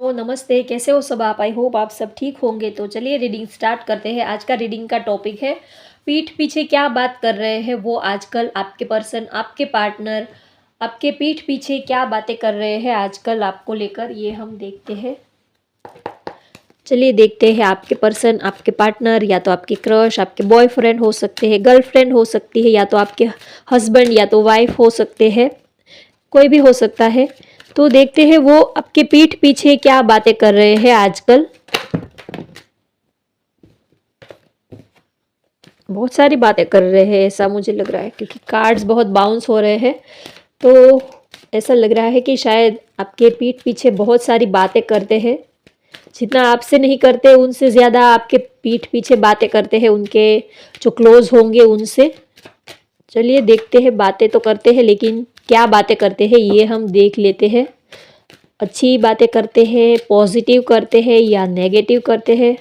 तो नमस्ते, कैसे हो सब आप? आई होप आप सब ठीक होंगे। तो चलिए रीडिंग स्टार्ट करते हैं। आज का रीडिंग का टॉपिक है पीठ पीछे क्या बात कर रहे हैं वो आजकल आपके पर्सन, आपके पार्टनर, आपके पीठ पीछे क्या बातें कर रहे हैं आजकल आपको लेकर, ये हम देखते हैं। चलिए देखते हैं आपके पर्सन, आपके पार्टनर, या तो आपके क्रश, आपके बॉयफ्रेंड हो सकते हैं, गर्लफ्रेंड हो सकती है, या तो आपके हस्बैंड या तो वाइफ हो सकते हैं, कोई भी हो सकता है। तो देखते हैं वो आपके पीठ पीछे क्या बातें कर रहे हैं आजकल। बहुत सारी बातें कर रहे हैं ऐसा मुझे लग रहा है, क्योंकि कार्ड्स बहुत बाउंस हो रहे हैं। तो ऐसा लग रहा है कि शायद आपके पीठ पीछे बहुत सारी बातें करते हैं। जितना आपसे नहीं करते उनसे ज़्यादा आपके पीठ पीछे बातें करते हैं उनके जो क्लोज होंगे उनसे। चलिए देखते हैं, बातें तो करते हैं लेकिन क्या बातें करते हैं ये हम देख लेते हैं। अच्छी बातें करते हैं, पॉजिटिव करते हैं या नेगेटिव करते हैं।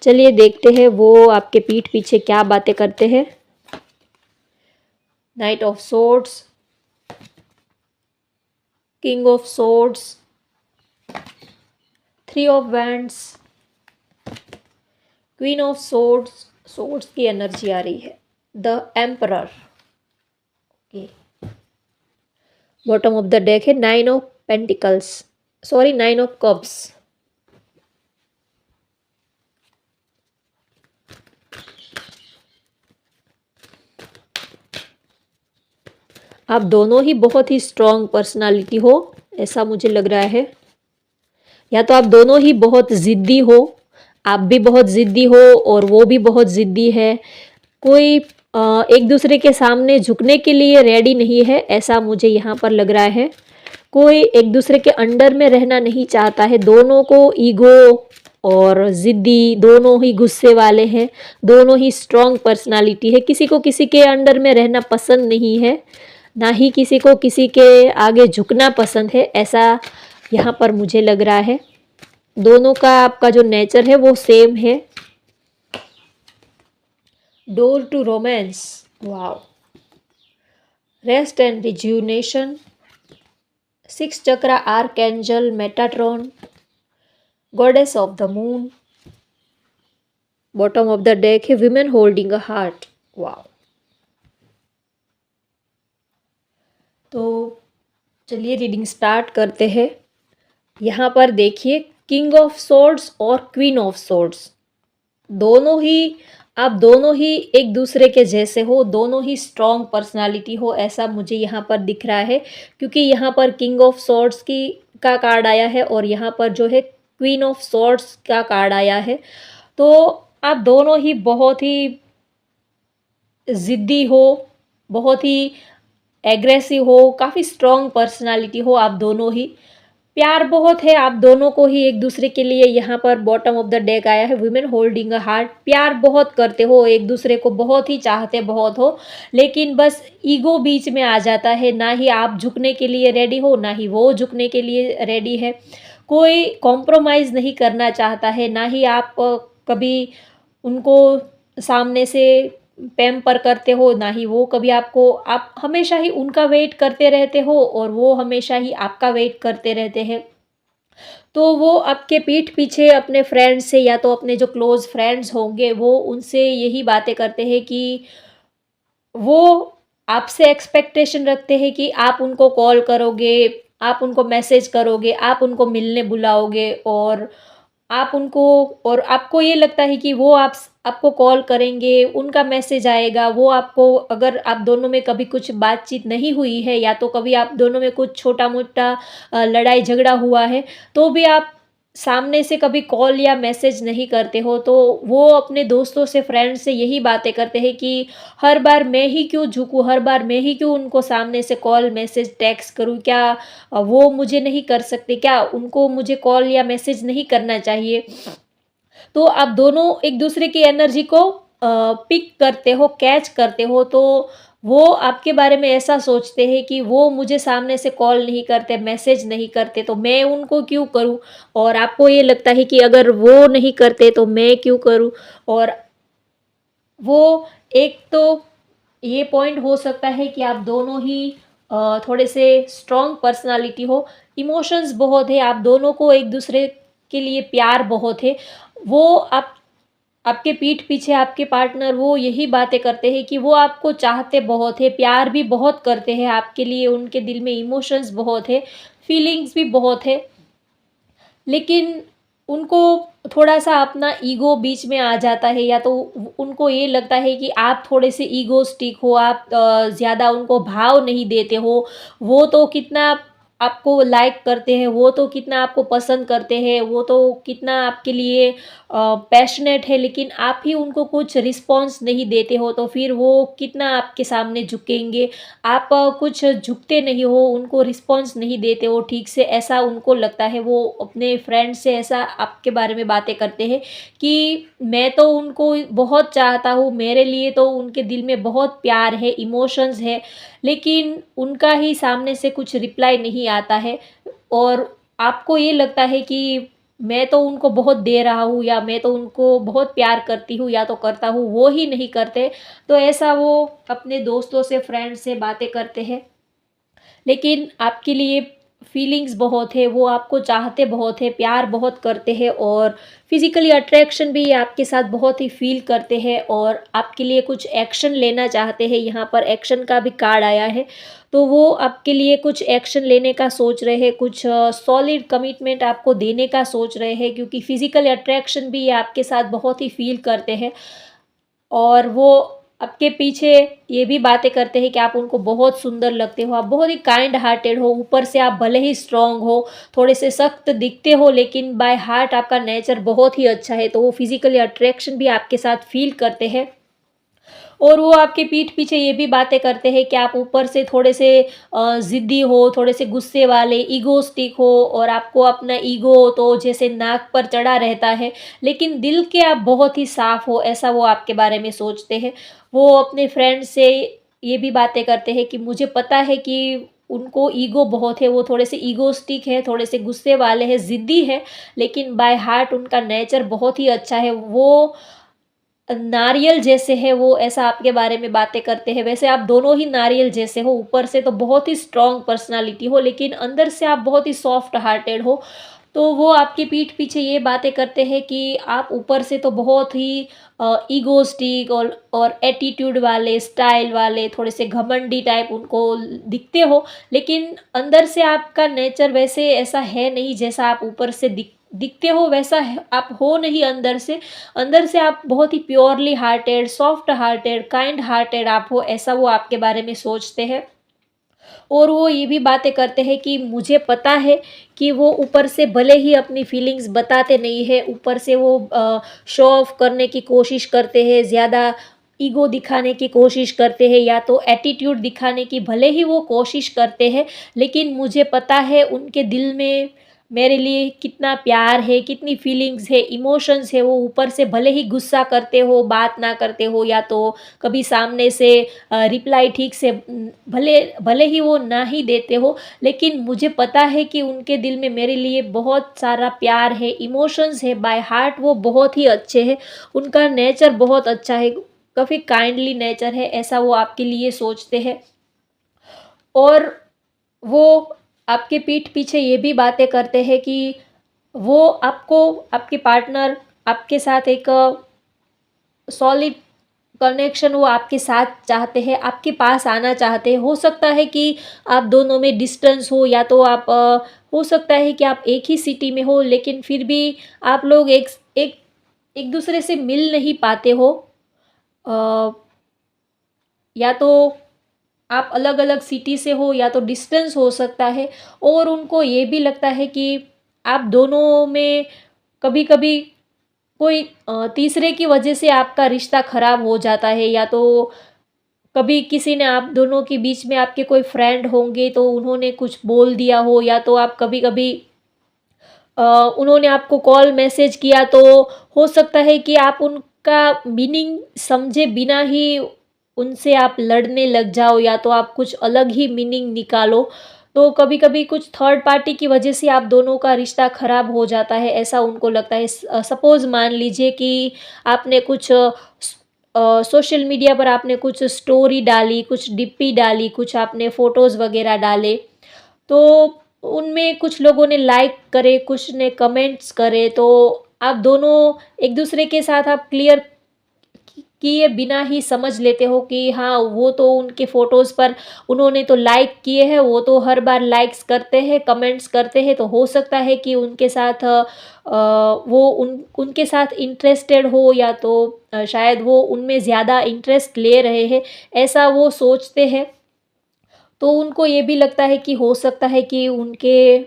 चलिए देखते हैं वो आपके पीठ पीछे क्या बातें करते हैं। Knight of swords, king of swords, three of wands, queen of swords. Swords की एनर्जी आ रही है। The emperor. Okay, bottom of the deck है nine of pentacles, sorry nine of cups. आप दोनों ही बहुत ही स्ट्रॉन्ग पर्सनालिटी हो ऐसा मुझे लग रहा है, या तो आप दोनों ही बहुत ज़िद्दी हो, आप भी बहुत ज़िद्दी हो और वो भी बहुत ज़िद्दी है। कोई एक दूसरे के सामने झुकने के लिए रेडी नहीं है ऐसा मुझे यहाँ पर लग रहा है। कोई एक दूसरे के अंडर में रहना नहीं चाहता है। दोनों को ईगो और ज़िद्दी, दोनों ही गुस्से वाले हैं, दोनों ही स्ट्रॉन्ग पर्सनालिटी है। किसी को किसी के अंडर में रहना पसंद नहीं है, ना ही किसी को किसी के आगे झुकना पसंद है, ऐसा यहाँ पर मुझे लग रहा है। दोनों का आपका जो नेचर है वो सेम है। Door to romance, wow, rest and rejuvenation, six chakra archangel Metatron, goddess of the moon. Bottom of the deck है women holding a heart, wow. तो चलिए रीडिंग स्टार्ट करते हैं। यहाँ पर देखिए किंग ऑफ सोर्ड्स और क्वीन ऑफ सोर्ड्स, दोनों ही आप दोनों ही एक दूसरे के जैसे हो, दोनों ही स्ट्रॉन्ग पर्सनालिटी हो ऐसा मुझे यहाँ पर दिख रहा है। क्योंकि यहाँ पर किंग ऑफ सॉर्ड्स की का कार्ड आया है और यहाँ पर जो है क्वीन ऑफ सॉर्ड्स का कार्ड आया है। तो आप दोनों ही बहुत ही ज़िद्दी हो, बहुत ही एग्रेसिव हो, काफ़ी स्ट्रॉन्ग पर्सनालिटी हो आप दोनों ही। प्यार बहुत है आप दोनों को ही एक दूसरे के लिए। यहाँ पर बॉटम ऑफ द डेक आया है वुमेन होल्डिंग अ हार्ट। प्यार बहुत करते हो, एक दूसरे को बहुत ही चाहते बहुत हो, लेकिन बस ईगो बीच में आ जाता है। ना ही आप झुकने के लिए रेडी हो, ना ही वो झुकने के लिए रेडी है। कोई कॉम्प्रोमाइज़ नहीं करना चाहता है, ना ही आप कभी उनको सामने से पैम्पर करते हो, ना ही वो कभी आपको। आप हमेशा ही उनका वेट करते रहते हो और वो हमेशा ही आपका वेट करते रहते हैं। तो वो आपके पीठ पीछे अपने फ्रेंड्स से, या तो अपने जो क्लोज़ फ्रेंड्स होंगे वो उनसे यही बातें करते हैं कि वो आपसे एक्सपेक्टेशन रखते हैं कि आप उनको कॉल करोगे, आप उनको मैसेज करोगे, आप उनको मिलने बुलाओगे, और आप उनको, और आपको ये लगता है कि वो आपको कॉल करेंगे, उनका मैसेज आएगा, वो आपको, अगर आप दोनों में कभी कुछ बातचीत नहीं हुई है या तो कभी आप दोनों में कुछ छोटा-मोटा लड़ाई झगड़ा हुआ है, तो भी आप सामने से कभी कॉल या मैसेज नहीं करते हो। तो वो अपने दोस्तों से, फ्रेंड्स से यही बातें करते हैं कि हर बार मैं ही क्यों झुकूँ, हर बार मैं ही क्यों उनको सामने से कॉल, मैसेज, टेक्स्ट करूँ? क्या वो मुझे नहीं कर सकते? क्या उनको मुझे कॉल या मैसेज नहीं करना चाहिए? तो आप दोनों एक दूसरे की एनर्जी को पिक करते हो, कैच करते हो। तो वो आपके बारे में ऐसा सोचते हैं कि वो मुझे सामने से कॉल नहीं करते, मैसेज नहीं करते, तो मैं उनको क्यों करूं? और आपको ये लगता है कि अगर वो नहीं करते तो मैं क्यों करूं? और वो एक तो ये पॉइंट हो सकता है कि आप दोनों ही थोड़े से स्ट्रॉन्ग पर्सनालिटी हो, इमोशंस बहुत है, आप दोनों को एक दूसरे के लिए प्यार बहुत है। वो आपके पीठ पीछे आपके पार्टनर वो यही बातें करते हैं कि वो आपको चाहते बहुत है, प्यार भी बहुत करते हैं आपके लिए, उनके दिल में इमोशंस बहुत है, फीलिंग्स भी बहुत है। लेकिन उनको थोड़ा-सा अपना ईगो बीच में आ जाता है, या तो उनको ये लगता है कि आप थोड़े से ईगोइस्टिक हो, आप ज़्यादा उनको भाव नहीं देते हो। वो तो कितना आपको लाइक करते हैं, वो तो कितना आपको पसंद करते हैं, वो तो कितना आपके लिए पैशनेट है, लेकिन आप ही उनको कुछ रिस्पॉन्स नहीं देते हो, तो फिर वो कितना आपके सामने झुकेंगे। आप कुछ झुकते नहीं हो, उनको रिस्पॉन्स नहीं देते हो ठीक से, ऐसा उनको लगता है। वो अपने फ्रेंड से ऐसा आपके बारे में बातें करते हैं कि मैं तो उनको बहुत चाहता हूँ, मेरे लिए तो उनके दिल में बहुत प्यार है, इमोशंस है, लेकिन उनका ही सामने से कुछ रिप्लाई नहीं आता है। और आपको ये लगता है कि मैं तो उनको बहुत दे रहा हूँ, या मैं तो उनको बहुत प्यार करती हूँ या तो करता हूँ, वो ही नहीं करते। तो ऐसा वो अपने दोस्तों से, फ्रेंड से बातें करते हैं, लेकिन आपके लिए फीलिंग्स बहुत है, वो आपको चाहते बहुत है, प्यार बहुत करते हैं, और फिज़िकली अट्रैक्शन भी आपके साथ बहुत ही फ़ील करते हैं, और आपके लिए कुछ एक्शन लेना चाहते हैं। यहाँ पर एक्शन का भी कार्ड आया है, तो वो आपके लिए कुछ एक्शन लेने का सोच रहे हैं, कुछ सॉलिड कमिटमेंट आपको देने का सोच रहे हैं, क्योंकि फिज़िकल अट्रैक्शन भी ये आपके साथ बहुत ही फ़ील करते हैं। और वो आपके पीछे ये भी बातें करते हैं कि आप उनको बहुत सुंदर लगते हो, आप बहुत ही काइंड हार्टेड हो, ऊपर से आप भले ही स्ट्रॉन्ग हो, थोड़े से सख्त दिखते हो, लेकिन बाय हार्ट आपका नेचर बहुत ही अच्छा है, तो वो फिज़िकली अट्रैक्शन भी आपके साथ फ़ील करते हैं। और वो आपके पीठ पीछे ये भी बातें करते हैं कि आप ऊपर से थोड़े से ज़िद्दी हो, थोड़े से गुस्से वाले, ईगोइस्टिक हो, और आपको अपना ईगो तो जैसे नाक पर चढ़ा रहता है, लेकिन दिल के आप बहुत ही साफ़ हो, ऐसा वो आपके बारे में सोचते हैं। वो अपने फ्रेंड से ये भी बातें करते हैं कि मुझे पता है कि उनको ईगो बहुत है, वो थोड़े से ईगोइस्टिक है, थोड़े से गुस्से वाले हैं, ज़िद्दी है, लेकिन बाय हार्ट उनका नेचर बहुत ही अच्छा है। वो नारियल जैसे है वो, ऐसा आपके बारे में बातें करते हैं। वैसे आप दोनों ही नारियल जैसे हो, ऊपर से तो बहुत ही स्ट्रॉन्ग पर्सनालिटी हो, लेकिन अंदर से आप बहुत ही सॉफ्ट हार्टेड हो। तो वो आपकी पीठ पीछे ये बातें करते हैं कि आप ऊपर से तो बहुत ही ईगोइस्टिक और एटीट्यूड वाले, स्टाइल वाले, थोड़े से घमंडी टाइप उनको दिखते हो, लेकिन अंदर से आपका नेचर वैसे ऐसा है नहीं, जैसा आप ऊपर से दिखते हो वैसा आप हो नहीं अंदर से। अंदर से आप बहुत ही purely hearted, soft hearted, kind hearted आप हो, ऐसा वो आपके बारे में सोचते हैं। और वो ये भी बातें करते हैं कि मुझे पता है कि वो ऊपर से भले ही अपनी फीलिंग्स बताते नहीं है, ऊपर से वो शो ऑफ करने की कोशिश करते हैं, ज़्यादा ईगो दिखाने की कोशिश करते हैं, या तो एटीट्यूड दिखाने की भले ही वो कोशिश करते हैं, लेकिन मुझे पता है उनके दिल में मेरे लिए कितना प्यार है, कितनी फीलिंग्स है, इमोशंस है। वो ऊपर से भले ही गुस्सा करते हो, बात ना करते हो, या तो कभी सामने से रिप्लाई ठीक से भले भले ही वो ना ही देते हो, लेकिन मुझे पता है कि उनके दिल में मेरे लिए बहुत सारा प्यार है, इमोशंस है, बाय हार्ट वो बहुत ही अच्छे हैं, उनका नेचर बहुत अच्छा है, काफ़ी काइंडली नेचर है, ऐसा वो आपके लिए सोचते हैं। और वो आपके पीठ पीछे ये भी बातें करते हैं कि वो आपको, आपके पार्टनर आपके साथ एक सॉलिड कनेक्शन वो आपके साथ चाहते हैं, आपके पास आना चाहते हैं। हो सकता है कि आप दोनों में डिस्टेंस हो, या तो आप हो सकता है कि आप एक ही सिटी में हो, लेकिन फिर भी आप लोग एक एक दूसरे से मिल नहीं पाते हो। अ, या तो आप अलग-अलग सिटी से हो, या तो डिस्टेंस हो सकता है, और उनको ये भी लगता है कि आप दोनों में कभी-कभी कोई तीसरे की वजह से आपका रिश्ता खराब हो जाता है, या तो कभी किसी ने आप दोनों के बीच में आपके कोई फ्रेंड होंगे तो उन्होंने कुछ बोल दिया हो, या तो आप कभी-कभी अ, उन्होंने आपको कॉल मैसेज किया, तो हो सकता है कि आप उनका मीनिंग समझे बिना ही उनसे आप लड़ने लग जाओ, या तो आप कुछ अलग ही मीनिंग निकालो। तो कभी-कभी कुछ थर्ड पार्टी की वजह से आप दोनों का रिश्ता खराब हो जाता है, ऐसा उनको लगता है। सपोज़ मान लीजिए कि आपने कुछ सोशल मीडिया पर आपने कुछ स्टोरी डाली, कुछ डीपी डाली, कुछ आपने फ़ोटोज़ वग़ैरह डाले, तो उनमें कुछ लोगों ने लाइक करे, कुछ ने कमेंट्स करे, तो आप दोनों एक-दूसरे के साथ आप क्लियर किए बिना ही समझ लेते हो कि हाँ, वो तो उनके फ़ोटोज़ पर उन्होंने तो लाइक किए हैं, वो तो हर बार लाइक्स करते हैं, कमेंट्स करते हैं, तो हो सकता है कि उनके साथ वो उनके साथ इंटरेस्टेड हो, या तो शायद वो उनमें ज़्यादा इंटरेस्ट ले रहे हैं, ऐसा वो सोचते हैं। तो उनको ये भी लगता है कि हो सकता है कि उनके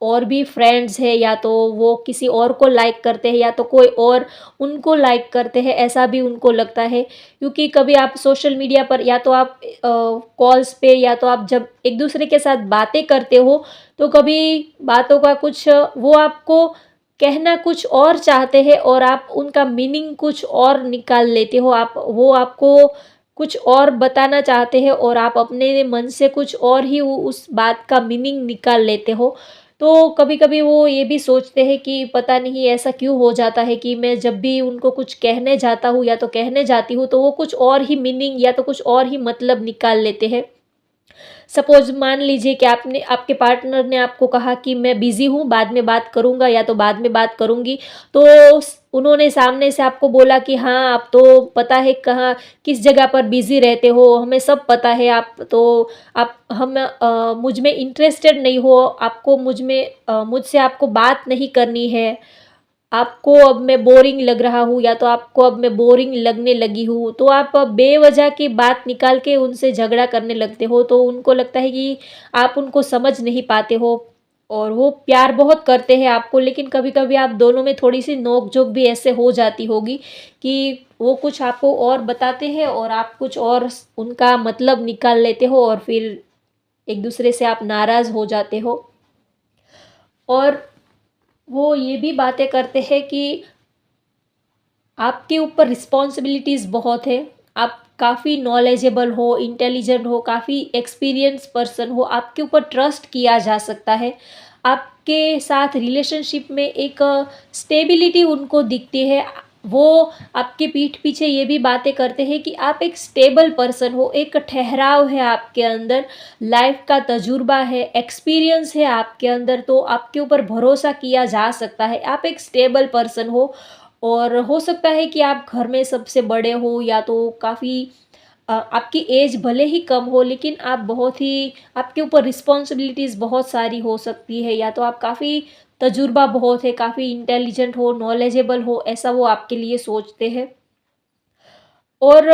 और भी फ्रेंड्स हैं, या तो वो किसी और को लाइक करते हैं, या तो कोई और उनको लाइक करते हैं, ऐसा भी उनको लगता है। क्योंकि कभी आप सोशल मीडिया पर या तो आप कॉल्स पे, या तो आप जब एक दूसरे के साथ बातें करते हो, तो कभी बातों का कुछ वो आपको कहना कुछ और चाहते हैं, और आप उनका मीनिंग कुछ और निकाल लेते हो। आप वो आपको कुछ और बताना चाहते हैं, और आप अपने मन से कुछ और ही उस बात का मीनिंग निकाल लेते हो। तो कभी-कभी वो ये भी सोचते हैं कि पता नहीं ऐसा क्यों हो जाता है कि मैं जब भी उनको कुछ कहने जाता हूँ या तो कहने जाती हूँ, तो वो कुछ और ही मीनिंग या तो कुछ और ही मतलब निकाल लेते हैं। सपोज़ मान लीजिए कि आपने आपके पार्टनर ने आपको कहा कि मैं बिज़ी हूँ, बाद में बात करूँगा, या तो बाद में बात करूँगी। तो उन्होंने सामने से आपको बोला कि हाँ, आप तो पता है कहाँ किस जगह पर बिज़ी रहते हो, हमें सब पता है, आप मुझ में इंटरेस्टेड नहीं हो, आपको मुझसे आपको बात नहीं करनी है। आपको अब मैं बोरिंग लग रहा हूँ, या तो आपको अब मैं बोरिंग लगने लगी हूँ, तो आप बेवजह की बात निकाल के उनसे झगड़ा करने लगते हो, तो उनको लगता है कि आप उनको समझ नहीं पाते हो, और वो प्यार बहुत करते हैं आपको, लेकिन कभी-कभी आप दोनों में थोड़ी-सी नोक-झोंक भी ऐसे हो जाती होगी कि वो कुछ आपको और बताते हैं, और आप कुछ और उनका मतलब निकाल लेते हो, और फिर एक-दूसरे से आप नाराज़ हो जाते हो। और वो ये भी बातें करते हैं कि आपके ऊपर रिस्पॉन्सिबिलिटीज़ बहुत है। आप काफ़ी नॉलेजेबल हो, इंटेलिजेंट हो, काफ़ी एक्सपीरियंस पर्सन हो, आपके ऊपर ट्रस्ट किया जा सकता है। आपके साथ रिलेशनशिप में एक स्टेबिलिटी उनको दिखती है। वो आपके पीठ पीछे ये भी बातें करते हैं कि आप एक स्टेबल पर्सन हो, एक ठहराव है आपके अंदर, लाइफ़ का तजुर्बा है, एक्सपीरियंस है आपके अंदर, तो आपके ऊपर भरोसा किया जा सकता है। आप एक स्टेबल पर्सन हो, और हो सकता है कि आप घर में सबसे बड़े हो, या तो काफ़ी आपकी एज भले ही कम हो, लेकिन आप बहुत ही आपके ऊपर रिस्पॉन्सिबिलिटीज़ बहुत सारी हो सकती है, या तो आप काफ़ी तजुर्बा बहुत है, काफ़ी इंटेलिजेंट हो, नॉलेजेबल हो, ऐसा वो आपके लिए सोचते हैं। और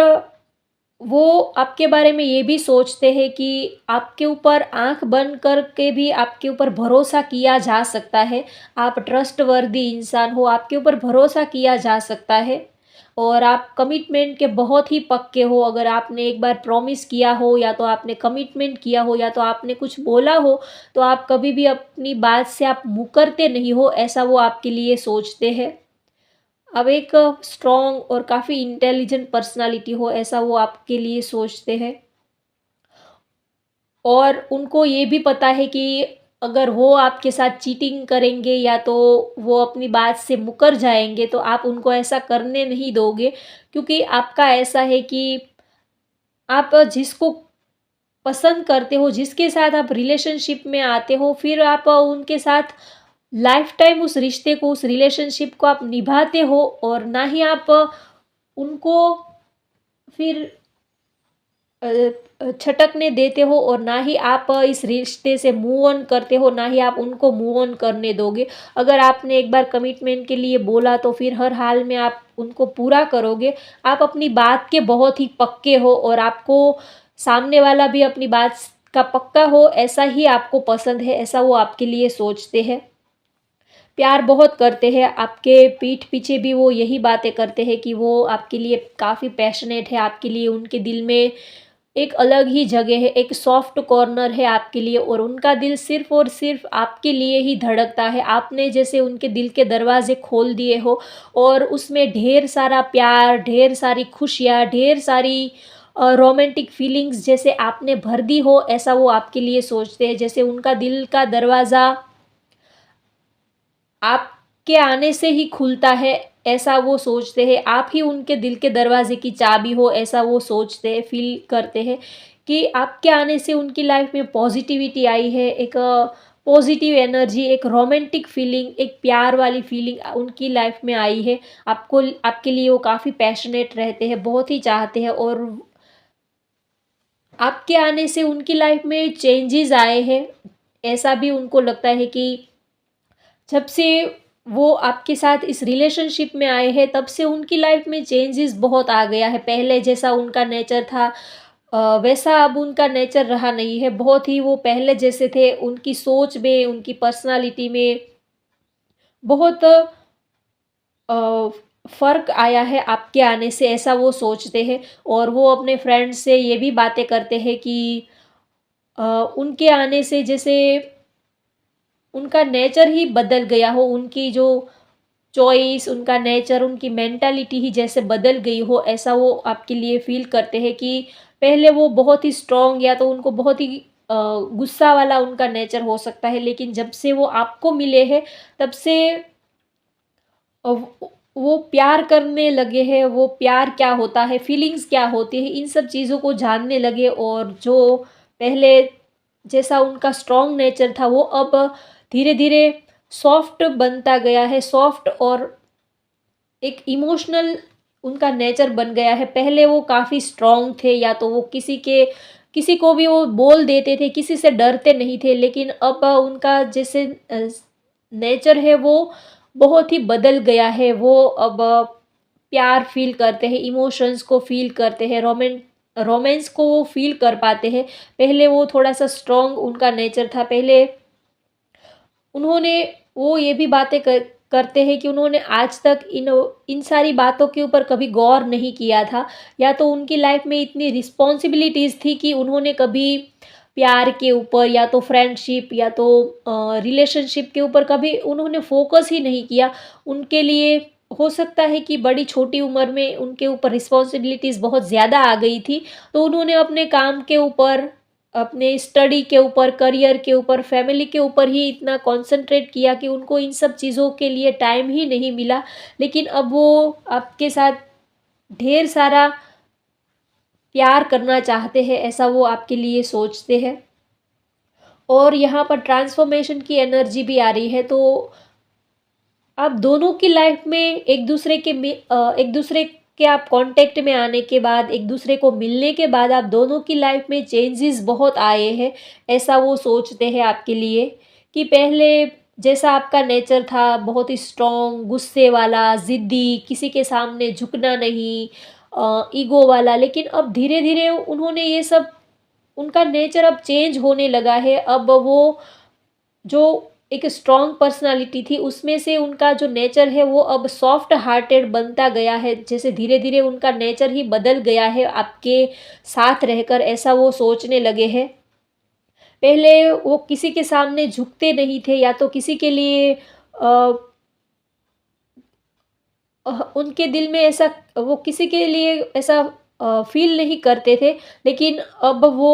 वो आपके बारे में ये भी सोचते हैं कि आपके ऊपर आँख बंद करके भी आपके ऊपर भरोसा किया जा सकता है। आप ट्रस्टवर्दी इंसान हो, आपके ऊपर भरोसा किया जा सकता है, और आप कमिटमेंट के बहुत ही पक्के हो। अगर आपने एक बार प्रॉमिस किया हो, या तो आपने कमिटमेंट किया हो, या तो आपने कुछ बोला हो, तो आप कभी भी अपनी बात से आप मुकरते नहीं हो, ऐसा वो आपके लिए सोचते हैं। अब एक स्ट्रॉन्ग और काफ़ी इंटेलिजेंट पर्सनालिटी हो, ऐसा वो आपके लिए सोचते हैं। और उनको ये भी पता है कि अगर वो आपके साथ चीटिंग करेंगे, या तो वो अपनी बात से मुकर जाएँगे, तो आप उनको ऐसा करने नहीं दोगे, क्योंकि आपका ऐसा है कि आप जिसको पसंद करते हो, जिसके साथ आप रिलेशनशिप में आते हो, फिर आप उनके साथ लाइफ़ टाइम उस रिश्ते को, उस रिलेशनशिप को आप निभाते हो, और ना ही आप उनको फिर अ छटकने देते हो, और ना ही आप इस रिश्ते से मूव ऑन करते हो, ना ही आप उनको मूव ऑन करने दोगे। अगर आपने एक बार कमिटमेंट के लिए बोला, तो फिर हर हाल में आप उनको पूरा करोगे। आप अपनी बात के बहुत ही पक्के हो, और आपको सामने वाला भी अपनी बात का पक्का हो, ऐसा ही आपको पसंद है, ऐसा वो आपके लिए सोचते हैं। प्यार बहुत करते हैं, आपके पीठ पीछे भी वो यही बातें करते हैं कि वो आपके लिए काफ़ी पैशनेट है, आपके लिए उनके दिल में एक अलग ही जगह है, एक सॉफ्ट कॉर्नर है आपके लिए, और उनका दिल सिर्फ़ और सिर्फ़ आपके लिए ही धड़कता है। आपने जैसे उनके दिल के दरवाज़े खोल दिए हो, और उसमें ढेर सारा प्यार, ढेर सारी खुशियाँ, ढेर सारी रोमांटिक फीलिंग्स जैसे आपने भर दी हो, ऐसा वो आपके लिए सोचते हैं। जैसे उनका दिल का दरवाज़ा आपके आने से ही खुलता है, ऐसा वो सोचते हैं। आप ही उनके दिल के दरवाजे की चाबी हो, ऐसा वो सोचते हैं, फील करते हैं कि आपके आने से उनकी लाइफ में पॉजिटिविटी आई है, एक पॉजिटिव एनर्जी, एक रोमांटिक फीलिंग, एक प्यार वाली फीलिंग उनकी लाइफ में आई है। आपको आपके लिए वो काफ़ी पैशनेट रहते हैं, बहुत ही चाहते हैं, और आपके आने से उनकी लाइफ में चेंजेस आए हैं। ऐसा भी उनको लगता है कि जब से वो आपके साथ इस रिलेशनशिप में आए हैं, तब से उनकी लाइफ में चेंजेस बहुत आ गया है। पहले जैसा उनका नेचर था वैसा अब उनका नेचर रहा नहीं है। बहुत ही वो पहले जैसे थे, उनकी सोच में, उनकी पर्सनालिटी में बहुत अ, फ़र्क आया है आपके आने से, ऐसा वो सोचते हैं। और वो अपने फ्रेंड्स से ये भी बातें करते हैं कि अ, उनके आने से जैसे उनका नेचर ही बदल गया हो, उनकी जो चॉइस, उनका नेचर, उनकी मेंटालिटी ही जैसे बदल गई हो, ऐसा वो आपके लिए फ़ील करते हैं कि पहले वो बहुत ही स्ट्रॉन्ग, या तो उनको बहुत ही गुस्सा वाला उनका नेचर हो सकता है, लेकिन जब से वो आपको मिले हैं, तब से वो प्यार करने लगे हैं। वो प्यार क्या होता है, फीलिंग्स क्या होती है, इन सब चीज़ों को जानने लगे, और जो पहले जैसा उनका स्ट्रॉन्ग नेचर था, वो अब धीरे-धीरे सॉफ्ट बनता गया है, सॉफ्ट और एक इमोशनल उनका नेचर बन गया है। पहले वो काफ़ी स्ट्रॉन्ग थे, या तो वो किसी को भी वो बोल देते थे, किसी से डरते नहीं थे, लेकिन अब उनका जैसे नेचर है वो बहुत ही बदल गया है। वो अब प्यार फ़ील करते हैं, इमोशंस को फ़ील करते हैं, रोमांस को वो फ़ील कर पाते हैं। पहले वो थोड़ा-सा स्ट्रॉन्ग उनका नेचर था। पहले उन्होंने वो ये भी बातें करते हैं कि उन्होंने आज तक इन सारी बातों के ऊपर कभी गौर नहीं किया था, या तो उनकी लाइफ में इतनी रिस्पॉन्सिबिलिटीज़ थी कि उन्होंने कभी प्यार के ऊपर, या तो फ्रेंडशिप, या तो रिलेशनशिप के ऊपर कभी उन्होंने फोकस ही नहीं किया। उनके लिए हो सकता है कि बड़ी छोटी उम्र में उनके ऊपर रिस्पॉन्सिबिलिटीज़ बहुत ज़्यादा आ गई थी, तो उन्होंने अपने काम के ऊपर, अपने स्टडी के ऊपर, करियर के ऊपर, फैमिली के ऊपर ही इतना कॉन्संट्रेट किया कि उनको इन सब चीज़ों के लिए टाइम ही नहीं मिला। लेकिन अब वो आपके साथ ढेर सारा प्यार करना चाहते हैं, ऐसा वो आपके लिए सोचते हैं। और यहाँ पर ट्रांसफ़ॉर्मेशन की एनर्जी भी आ रही है, तो आप दोनों की लाइफ में एक दूसरे के आप कांटेक्ट में आने के बाद, एक दूसरे को मिलने के बाद, आप दोनों की लाइफ में चेंजेस बहुत आए हैं, ऐसा वो सोचते हैं आपके लिए। कि पहले जैसा आपका नेचर था, बहुत ही स्ट्रॉन्ग, गुस्से वाला, ज़िद्दी, किसी के सामने झुकना नहीं, ईगो वाला, लेकिन अब धीरे-धीरे उन्होंने ये सब, उनका नेचर अब चेंज होने लगा है। अब वो जो एक स्ट्रॉन्ग पर्सनालिटी थी, उसमें से उनका जो नेचर है वो अब सॉफ्ट हार्टेड बनता गया है। जैसे धीरे-धीरे उनका नेचर ही बदल गया है आपके साथ रहकर, ऐसा वो सोचने लगे हैं। पहले वो किसी के सामने झुकते नहीं थे, या तो किसी के लिए अ उनके दिल में ऐसा, वो किसी के लिए ऐसा फ़ील नहीं करते थे। लेकिन अब वो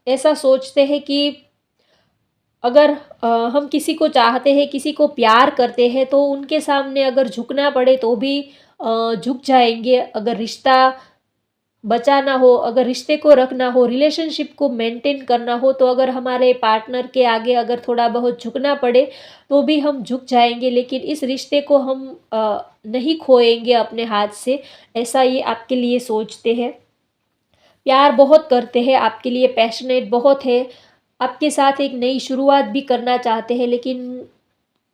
ऐसा सोचते हैं कि अगर हम किसी को चाहते हैं, किसी को प्यार करते हैं, तो उनके सामने अगर झुकना पड़े तो भी झुक जाएँगे। अगर रिश्ता बचाना हो, अगर रिश्ते को रखना हो, रिलेशनशिप को मेंटेन करना हो, तो अगर हमारे पार्टनर के आगे अगर थोड़ा बहुत झुकना पड़े, तो भी हम झुक जाएँगे, लेकिन इस रिश्ते को हम नहीं खोएँगे अपने हाथ से, ऐसा ये आपके लिए सोचते हैं। प्यार बहुत करते हैं, आपके लिए पैशनेट बहुत है, आपके साथ एक नई शुरुआत भी करना चाहते हैं, लेकिन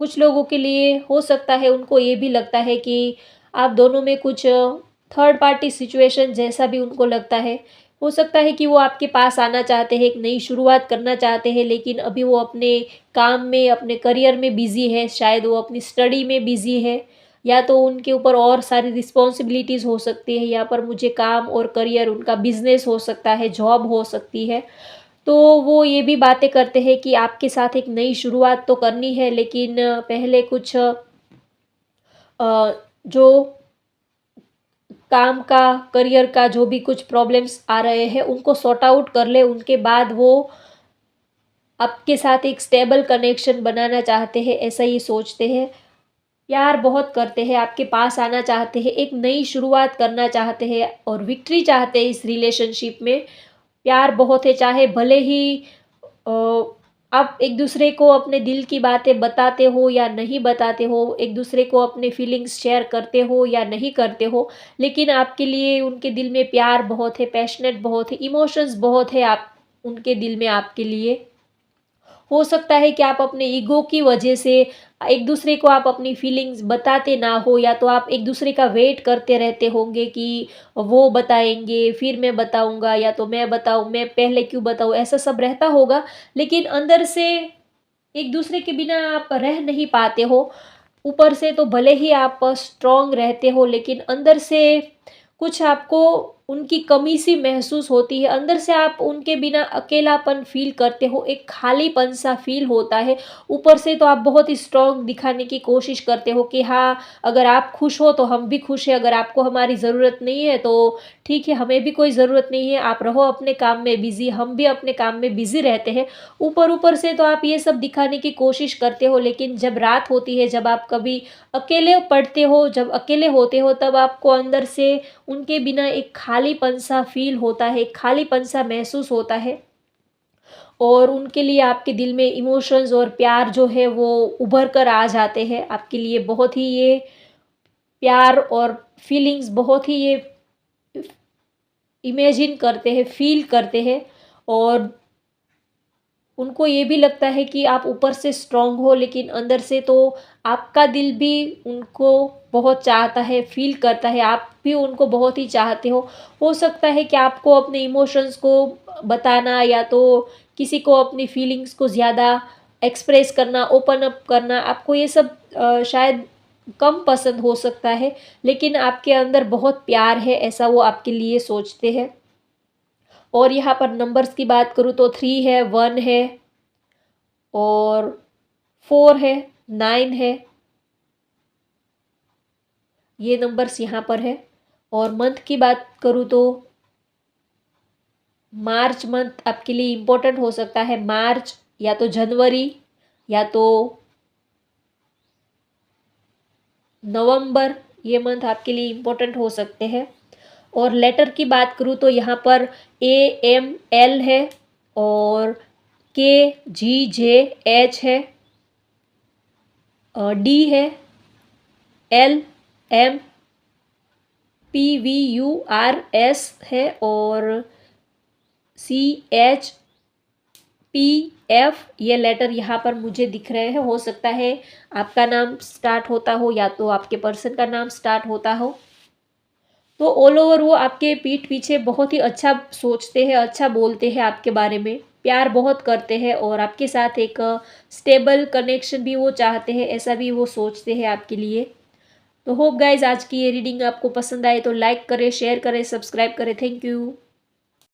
कुछ लोगों के लिए हो सकता है, उनको ये भी लगता है कि आप दोनों में कुछ थर्ड पार्टी सिचुएशन जैसा भी उनको लगता है। हो सकता है कि वो आपके पास आना चाहते हैं, एक नई शुरुआत करना चाहते हैं, लेकिन अभी वो अपने काम में, अपने करियर में बिज़ी है, शायद वो अपनी स्टडी में बिज़ी है, या तो उनके ऊपर और सारी रिस्पॉन्सिबिलिटीज़ हो सकती है। यहाँ पर मुझे काम और करियर, उनका बिज़नेस हो सकता है, जॉब हो सकती है। तो वो ये भी बातें करते हैं कि आपके साथ एक नई शुरुआत तो करनी है, लेकिन पहले कुछ जो काम का, करियर का जो भी कुछ प्रॉब्लम्स आ रहे हैं, उनको सॉर्ट आउट कर ले, उनके बाद वो आपके साथ एक स्टेबल कनेक्शन बनाना चाहते हैं, ऐसा ही सोचते हैं। प्यार बहुत करते हैं, आपके पास आना चाहते हैं, एक नई शुरुआत करना चाहते हैं और विक्ट्री चाहते हैं इस रिलेशनशिप में। प्यार बहुत है, चाहे भले ही अ, आप एक दूसरे को अपने दिल की बातें बताते हो या नहीं बताते हो, एक दूसरे को अपने फीलिंग्स शेयर करते हो या नहीं करते हो, लेकिन आपके लिए उनके दिल में प्यार बहुत है, पैशनेट बहुत है, इमोशंस बहुत है आप उनके दिल में आपके लिए। हो सकता है कि आप अपने ईगो की वजह से एक दूसरे को आप अपनी फीलिंग्स बताते ना हो, या तो आप एक दूसरे का वेट करते रहते होंगे कि वो बताएंगे फिर मैं बताऊंगा, या तो मैं बताऊं, मैं पहले क्यों बताऊं, ऐसा सब रहता होगा। लेकिन अंदर से एक दूसरे के बिना आप रह नहीं पाते हो। ऊपर से तो भले ही आप स्ट्रॉन्ग रहते हो, लेकिन अंदर से कुछ आपको उनकी कमी सी महसूस होती है। अंदर से आप उनके बिना अकेलापन फ़ील करते हो, एक खालीपन सा फ़ील होता है। ऊपर से तो आप बहुत ही स्ट्रॉन्ग दिखाने की कोशिश करते हो कि हाँ, अगर आप खुश हो तो हम भी खुश हैं, अगर आपको हमारी ज़रूरत नहीं है तो ठीक है, हमें भी कोई ज़रूरत नहीं है, आप रहो अपने काम में बिज़ी, हम भी अपने काम में बिज़ी रहते हैं। ऊपर-ऊपर से तो आप ये सब दिखाने की कोशिश करते हो, लेकिन जब रात होती है, जब आप कभी अकेले पड़ते हो, जब अकेले होते हो, तब आपको अंदर से उनके बिना एक खालीपन सा फ़ील होता है, एक खालीपन सा महसूस होता है। और उनके लिए आपके दिल में इमोशंस और प्यार जो है वो उभर कर आ जाते हैं। आपके लिए बहुत ही ये प्यार और फीलिंग्स बहुत ही ये इमेजिन करते हैं, फ़ील करते हैं। और उनको ये भी लगता है कि आप ऊपर से स्ट्रॉन्ग हो, लेकिन अंदर से तो आपका दिल भी उनको बहुत चाहता है, फ़ील करता है, आप भी उनको बहुत ही चाहते हो। हो सकता है कि आपको अपने इमोशंस को बताना, या तो किसी को अपनी फीलिंग्स को ज़्यादा एक्सप्रेस करना, ओपन अप करना, आपको ये सब शायद कम पसंद हो सकता है, लेकिन आपके अंदर बहुत प्यार है, ऐसा वो आपके लिए सोचते हैं। और यहाँ पर नंबर्स की बात करूँ तो 3 है, 1 है और 4 है, 9 है, ये नंबर्स यहाँ पर है। और मंथ की बात करूँ तो मार्च मंथ आपके लिए इम्पोर्टेंट हो सकता है। मार्च या तो जनवरी या तो नवंबर, ये मंथ आपके लिए इम्पोर्टेंट हो सकते हैं। और लेटर की बात करूँ तो यहाँ पर AML है और KGJH है, D है, LMPVURS है और CHPF, ये लेटर यहाँ पर मुझे दिख रहे हैं। हो सकता है आपका नाम स्टार्ट होता हो या तो आपके पर्सन का नाम स्टार्ट होता हो। तो ऑल ओवर वो आपके पीठ पीछे बहुत ही अच्छा सोचते हैं, अच्छा बोलते हैं आपके बारे में, प्यार बहुत करते हैं और आपके साथ एक स्टेबल कनेक्शन भी वो चाहते हैं, ऐसा भी वो सोचते हैं आपके लिए। तो होप गाइज आज की ये रीडिंग आपको पसंद आए तो लाइक करें, शेयर करें, सब्सक्राइब करें। Thank you.